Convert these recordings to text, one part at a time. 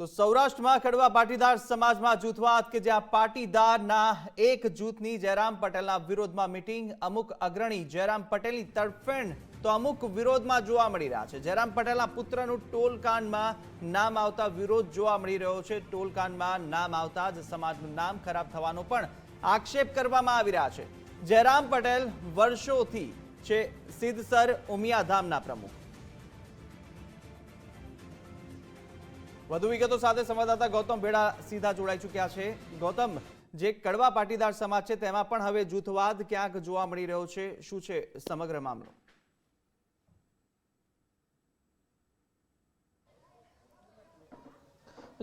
તો સૌરાષ્ટ્રમાં કડવા પાટીદાર સમાજમાં જૂથવાદ કે જ્યાં પાટીદારના એક જૂથની જયરામ પટેલના વિરોધમાં મીટિંગ, અમુક અગ્રણી જયરામ પટેલની તરફેણ તો અમુક વિરોધમાં જોવા મળી રહ્યા છે। જયરામ પટેલના પુત્રનું ટોલકાંડમાં નામ આવતા વિરોધ જોવા મળી રહ્યો છે। ટોલકાંડમાં નામ આવતા જ સમાજનું નામ ખરાબ થવાનો પણ આક્ષેપ કરવામાં આવી રહ્યા છે। જયરામ પટેલ વર્ષોથી છે સિદ્ધસર ઉમિયાધામના પ્રમુખ। વધુ વિગતો સાથે સંવાદદાતા ગૌતમ ભેડા સીધા જોડાઈ ચૂક્યા છે। ગૌતમ, જે કડવા પાટીદાર સમાજ છે તેમાં પણ હવે જૂથવાદ ક્યાંક જોવા મળી રહ્યો છે, શું છે સમગ્ર મામલો?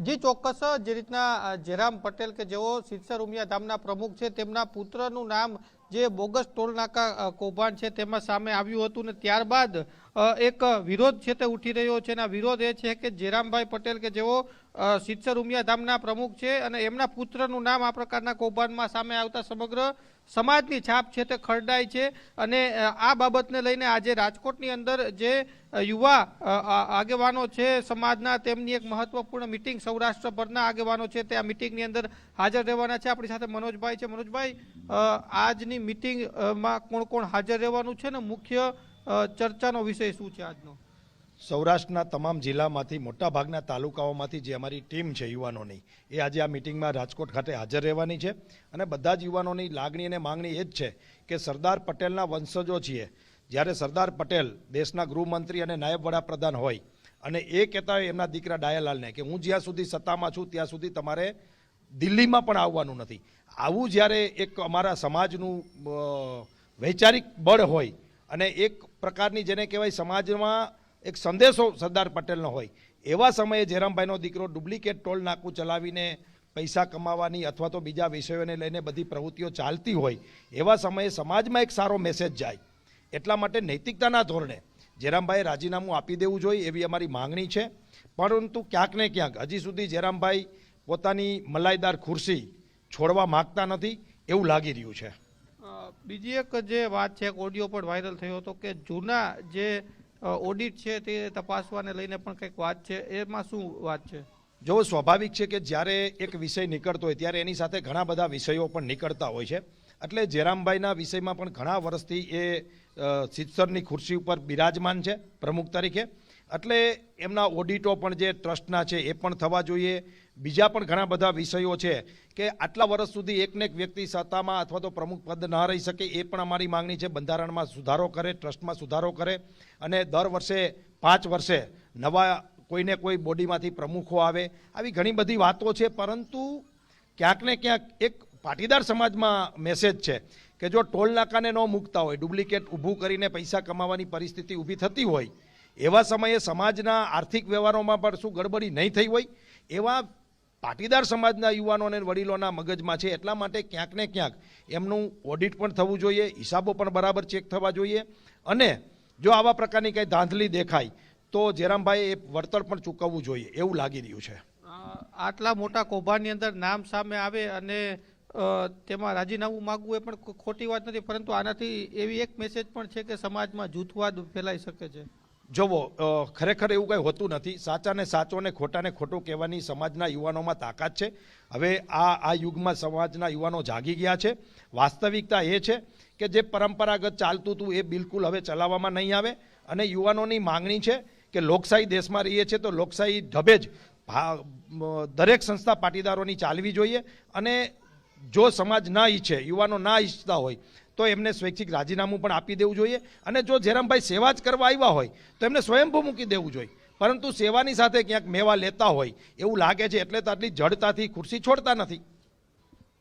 જી ચોક્કસ, જે રીતના જયરામ પટેલ કે જેઓ સિદ્ધસર ઉમિયાધામના પ્રમુખ છે તેમના પુત્રનું નામ જે બોગસ ટોલનાકા કૌભાંડ છે તેમાં સામે આવ્યું હતું ને ત્યારબાદ એક વિરોધ છે તે ઉઠી રહ્યો છે અને આ વિરોધ એ છે કે જયરામભાઈ પટેલ કે જેઓ સિદ્ધસર ઉમિયાધામના પ્રમુખ છે અને એમના પુત્રનું નામ આ પ્રકારના કૌભાંડમાં સામે આવતા સમગ્ર સમાજની છાપ છે તે ખરડાય છે। અને આ બાબતને લઈને આજે રાજકોટની અંદર જે યુવા આગેવાનો છે સમાજના તેમની એક મહત્વપૂર્ણ મિટિંગ સૌરાષ્ટ્રભરના આગેવાનો છે તે આ મિટિંગની અંદર હાજર રહેવાના છે। આપણી સાથે મનોજભાઈ છે। મનોજભાઈ, આજની મિટિંગમાં કોણ કોણ હાજર રહેવાનું છે ને મુખ્ય ચર્ચાનો વિષય શું છે આજનો? સૌરાષ્ટ્રના તમામ જિલ્લામાંથી મોટાભાગના તાલુકાઓમાંથી જે અમારી ટીમ છે યુવાનોની, એ આજે આ મિટિંગમાં રાજકોટ ખાતે હાજર રહેવાની છે અને બધા જ યુવાનોની લાગણી અને માંગણી એ જ છે કે સરદાર પટેલના વંશજો છીએ। જ્યારે સરદાર પટેલ દેશના ગૃહમંત્રી અને નાયબ વડાપ્રધાન હોય અને એ કહેતા હોય એમના દીકરા ડાયાલાલને કે હું જ્યાં સુધી સત્તામાં છું ત્યાં સુધી તમારે દિલ્હીમાં પણ આવવાનું નથી, આવું જ્યારે એક અમારા સમાજનું વૈચારિક બળ હોય અને એક પ્રકારની જેને કહેવાય સમાજમાં એક સંદેશો સરદાર પટેલનો હોય, એવા સમયે જયરામભાઈનો દીકરો ડુપ્લિકેટ ટોલ નાકું ચલાવીને પૈસા કમાવાની અથવા તો બીજા વિષયોને લઈને બધી પ્રવૃત્તિઓ ચાલતી હોય, એવા સમયે સમાજમાં એક સારો મેસેજ જાય, એટલા માટે નૈતિકતાના ધોરણે જયરામભાઈએ રાજીનામું આપી દેવું જોઈએ એવી અમારી માંગણી છે। પરંતુ ક્યાંક ને ક્યાંક હજી સુધી જયરામભાઈ પોતાની મલાઈદાર ખુરશી છોડવા માગતા નથી એવું લાગી રહ્યું છે। બીજી એક જે વાત છે, ઓડિયો પણ વાયરલ થયો હતો કે જૂના જે ઓડિટ છે તે તપાસવાને લઈને પણ કંઈક વાત છે, એમાં શું વાત છે? જો સ્વાભાવિક છે કે જ્યારે એક વિષય નીકળતો હોય ત્યારે એની સાથે ઘણા બધા વિષયો પણ નીકળતા હોય છે, એટલે જયરામભાઈના વિષયમાં પણ ઘણા વર્ષથી એ સિદ્ધસરની ખુરશી ઉપર બિરાજમાન છે પ્રમુખ તરીકે, એટલે એમના ઓડિટો પણ જે ટ્રસ્ટના છે એ પણ થવા જોઈએ। બીજા પણ ઘણા બધા વિષયો છે કે આટલા વર્ષ સુધી એકને એક વ્યક્તિ સત્તામાં અથવા તો પ્રમુખ પદ ન રહી શકે, એ પણ અમારી માંગણી છે। બંધારણમાં સુધારો કરે, ટ્રસ્ટમાં સુધારો કરે અને દર વર્ષે 5 વર્ષે નવા કોઈને કોઈ બોડીમાંથી પ્રમુખો આવે, આવી ઘણી બધી વાતો છે। પરંતુ ક્યાંક ને ક્યાંક એક પાટીદાર સમાજમાં મેસેજ છે કે જો ટોલ નાકાને ન મૂકતા હોય, ડુપ્લિકેટ ઊભું કરીને પૈસા કમાવાની પરિસ્થિતિ ઊભી થતી હોય, એવા સમયે સમાજના આર્થિક વ્યવહારોમાં પણ શું ગડબડી નહીં થઈ હોય, એવા પાટીદાર સમાજના યુવાનો અને વડીલોના મગજમાં છે। એટલા માટે ક્યાંક ને ક્યાંક એમનું ઓડિટ પણ થવું જોઈએ, હિસાબો પણ બરાબર ચેક થવા જોઈએ અને જો આવા પ્રકારની કંઈ ધાંધલી દેખાય તો જયરામભાઈએ એ વળતર પણ ચૂકવવું જોઈએ એવું લાગી રહ્યું છે। આટલા મોટા કૌભાંડની અંદર નામ સામે આવે અને તેમાં રાજીનામું માગવું એ પણ ખોટી વાત નથી, પરંતુ આનાથી એવી એક મેસેજ પણ છે કે સમાજમાં જૂથવાદ ફેલાઈ શકે છે। જોવો, ખરેખર એવું કંઈ હોતું નથી। સાચાને સાચો ને ખોટાને ખોટું કહેવાની સમાજના યુવાનોમાં તાકાત છે। હવે આ યુગમાં સમાજના યુવાનો જાગી ગયા છે। વાસ્તવિકતા એ છે કે જે પરંપરાગત ચાલતું હતું એ બિલકુલ હવે ચલાવવામાં નહીં આવે અને યુવાનોની માંગણી છે કે લોકશાહી દેશમાં રહીએ છીએ તો લોકશાહી ઢબે જ દરેક સંસ્થા પાટીદારોની ચાલવી જોઈએ અને જો સમાજ ના ઈચ્છે, યુવાનો ના ઈચ્છતા હોય તો એમને સ્વૈચ્છિક રાજીનામું પણ આપી દેવું જોઈએ અને જો જયરામભાઈ સેવા જ કરવા આવ્યા હોય તો એમને સ્વયંભૂ મૂકી દેવું જોઈએ। પરંતુ સેવાની સાથે ક્યાંક મેવા લેતા હોય એવું લાગે છે, એટલે તો આટલી જડતાથી ખુરશી છોડતા નથી।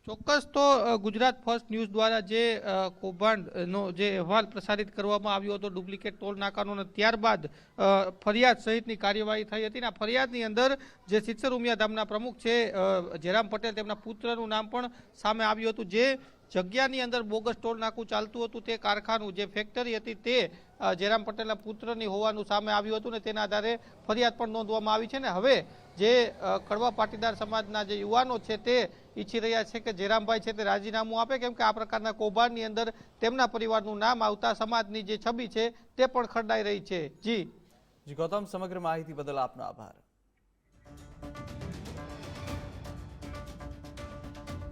ચોક્કસ, તો ગુજરાત ફર્સ્ટ ન્યૂઝ દ્વારા જે કૌભાંડનો જે અહેવાલ પ્રસારિત કરવામાં આવ્યો હતો ડુપ્લિકેટ ટોલ નાકાનો, અને ત્યારબાદ ફરિયાદ સહિતની કાર્યવાહી થઈ હતી ને આ ફરિયાદની અંદર જે સિદ્ધસર ઉમિયાધામના પ્રમુખ છે જયરામ પટેલ, તેમના પુત્રનું નામ પણ સામે આવ્યું હતું। જે જગ્યાની અંદર બોગસ ટોલ નાકું ચાલતું હતું તે કારખાનું જે ફેક્ટરી હતી તે જયરામ પટેલના પુત્રની હોવાનું સામે આવ્યું હતું ને તેના આધારે ફરિયાદ પણ નોંધવામાં આવી છે। ને હવે જે કડવા પાટીદાર સમાજના જે યુવાનો છે તે ઈચ્છી રહ્યા છે કે જયરામભાઈ છે તે રાજીનામું આપે, કેમ કે આ પ્રકારના કૌભાંડની અંદર તેમના પરિવારનું નામ આવતા સમાજની જે છબી છે તે પણ ખરડાઈ રહી છે। જી ગૌતમ, સમગ્ર માહિતી બદલ આપનો આભાર।